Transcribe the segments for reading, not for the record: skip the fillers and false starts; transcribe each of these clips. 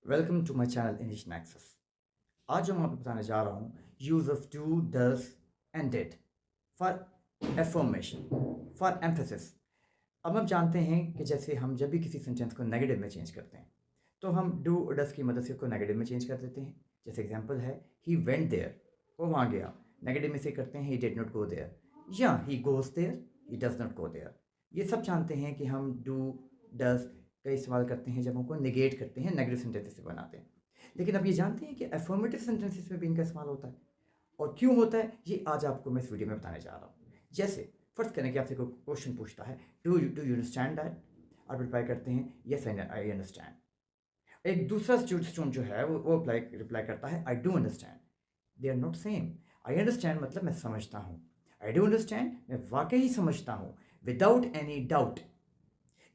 Welcome to my channel English Nexus. आज जो मैं आपको बताने जा रहा हूँ use of do does and did for affirmation, for emphasis. अब हम जानते हैं कि जैसे हम जब भी किसी सेंटेंस को नेगेटिव में चेंज करते हैं तो हम डू और डज की मदद से उसको नेगेटिव में चेंज कर देते हैं। जैसे एग्जांपल है ही वेंट देयर, वो वहाँ गया। नेगेटिव में से करते हैं he did not go there, या he goes there, he does not go there. ये सब जानते हैं कि हम डू डज का इस्तेमाल करते हैं जब उनको निगेट करते हैं, नेगेटिव सेंटेंसेस से बनाते हैं। लेकिन अब ये जानते हैं कि एफर्मेटिव सेंटेंसेस में भी इनका इस्तेमाल होता है, और क्यों होता है ये आज आपको मैं इस वीडियो में बताने जा रहा हूँ। जैसे फर्स्ट करें कि आपसे कोई क्वेश्चन पूछता है डू यू अंडरस्टैंड दैट, आप रिप्लाई करते हैं यस आई अंडरस्टैंड। एक दूसरा स्टूडेंट जो है वो रिप्लाई करता है I do understand. They are not same. I understand मतलब मैं समझता हूँ, आई डू अंडरस्टैंड मैं वाकई समझता हूँ, विदाउट एनी डाउट।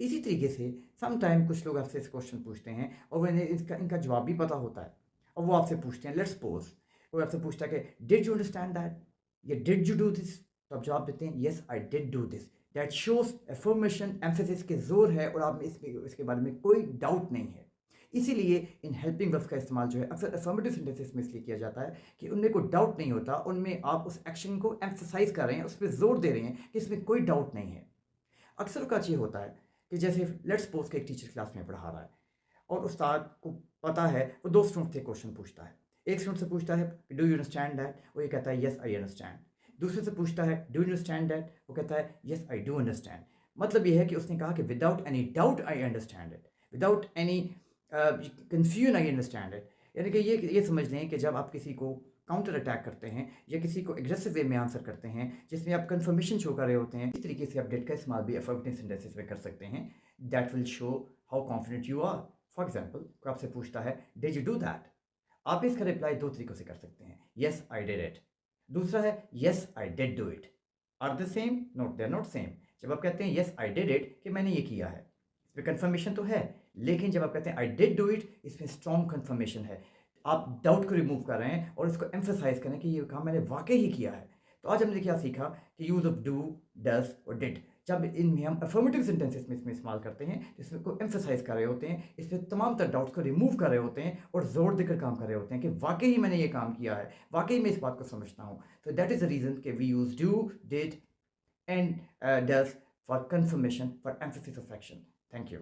इसी तरीके से समटाइम कुछ लोग आपसे इस क्वेश्चन पूछते हैं और उन्हें इनका जवाब भी पता होता है, और वो आपसे पूछते हैं लेट्स सपोज वो आपसे पूछता है कि डिड यू अंडरस्टैंड दैट या डिड यू डू दिस, तो आप जवाब देते हैं yes I did do this. That shows affirmation, emphasis के जोर है और आप में इसके बारे में कोई डाउट नहीं है। इसीलिए इन हेल्पिंग वर्ब्स का इस्तेमाल जो है अक्सर अफर्मेटिव सेंटेंसेस में इसलिए किया जाता है कि उनमें कोई डाउट नहीं होता, उनमें आप उस एक्शन को एम्फसाइज कर रहे हैं, उस पर जोर दे रहे हैं कि इसमें कोई डाउट नहीं है। अक्सर का ये होता है कि जैसे लेट्स सपोज के एक टीचर क्लास में पढ़ा रहा है और उस्ताद को पता है, वो दो स्टूडेंट से क्वेश्चन पूछता है। एक स्टूडेंट से पूछता है डू यू अंडरस्टैंड दैट, वो ये कहता है यस आई अंडरस्टैंड। दूसरे से पूछता है डू यू अंडरस्टैंड दैट, वो कहता है यस आई डू अंडरस्टैंड। मतलब ये है कि उसने कहा कि without any doubt I understand it, without any confusion I understand it. यानी कि ये समझ लें कि जब आप किसी को काउंटर अटैक करते हैं या किसी को एग्रेसिव वे में आंसर करते हैं जिसमें आप कंफर्मेशन शो कर रहे होते हैं, इस तरीके से आप डेट का इस्तेमाल भी अफर्मेटिव सेंटेंसेस में कर सकते हैं। That will show how confident you are. For example कोई आपसे पूछता है डिड यू डू दैट, आप इसका रिप्लाई दो तरीकों से कर सकते हैं, येस आई डिड इट। दूसरा है yes I did do it. Are the same? Note they are not same. जब आप कहते हैं येस आई डिड इट कि मैंने ये किया है, इसमें कंफर्मेशन तो है, लेकिन जब आप कहते हैं आई डिड डू इट, इसमें स्ट्रॉन्ग कंफर्मेशन है। आप डाउट को रिमूव कर रहे हैं और इसको एम्फेसाइज करें कि ये काम मैंने वाकई ही किया है। तो आज हमने क्या सीखा कि यूज ऑफ डू, डज और डिड जब इनमें हम अफर्मेटिव सेंटेंसेस में इसमें इस्तेमाल करते हैं, इसमें को एम्फेसाइज कर रहे होते हैं, इसमें तमाम तर डाउट्स को रिमूव कर रहे होते हैं और जोर देकर काम कर रहे होते हैं कि वाकई ही मैंने ये काम किया है, वाकई मैं इस बात को समझता हूँ। तो दैट इज़ द रीज़न कि we use do, did and does for confirmation, for emphasis of action. Thank you.